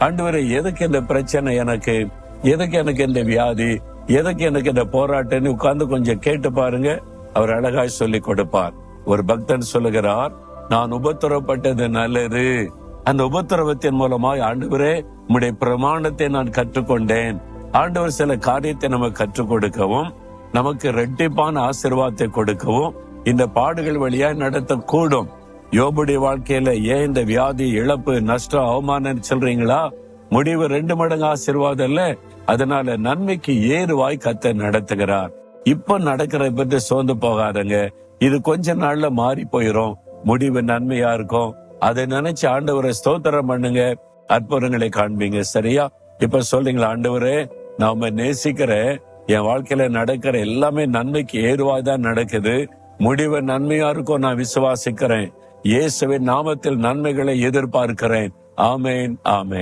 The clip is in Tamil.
ஆண்டவரே, எதுக்கு இந்த பிரச்சனை எனக்கு, எதுக்கு எனக்கு இந்த வியாதி, எதுக்கு எனக்கு இந்த போராட்டம்னு உட்கார்ந்து கொஞ்சம் கேட்டு பாருங்க. அவர் அழகாய் சொல்லி கொடுப்பார். ஒரு பக்தன் சொல்லுகிறார், நான் உபத்திரவப்பட்டது நல்லது. அந்த உபத்திரவத்தின் மூலமாய் ஆண்டவரே உம்முடைய பிரமாணத்தை நான் கற்றுக்கொண்டேன். ஆண்டவர் சில காரியத்தை நமக்கு கற்றுக் கொடுக்கவும், நமக்கு இரட்டிப்பான ஆசீர்வாதத்தை கொடுக்கவும் இந்த பாடுகள் வழியா நடத்தக்கூடும். யோபுடைய வாழ்க்கையில ஏன் இந்த வியாதி, இழப்பு, நஷ்டம், அவமானம் சொல்றீங்களா? முடிவு 2 மடங்கு ஆசீர்வாதம் இல்ல. அதனால நன்மைக்கு ஏறுவாய் கர்த்தர் நடத்துகிறார். இப்ப நடக்கிறத பற்றி சோர்ந்து போகாதங்க. இது கொஞ்ச நாள்ல மாறி போயிரும். முடிவு நன்மையா இருக்கும். அதை நினைச்சு ஆண்டவரை ஸ்தோத்திரம் பண்ணுங்க. அற்புதங்களை காண்பீங்க. சரியா? இப்ப சொல்றீங்களா, ஆண்டவரே நான் உம்மை நேசிக்கிறேன், என் வாழ்க்கையில நடக்கிற எல்லாமே நன்மைக்கு ஏறுவாய் தான் நடக்குது, முடிவு நன்மையா இருக்கும் நான் விசுவாசிக்கிறேன், இயேசுவின் நாமத்தில் நன்மைகளை எதிர்பார்க்கிறேன். ஆமேன், ஆமேன்.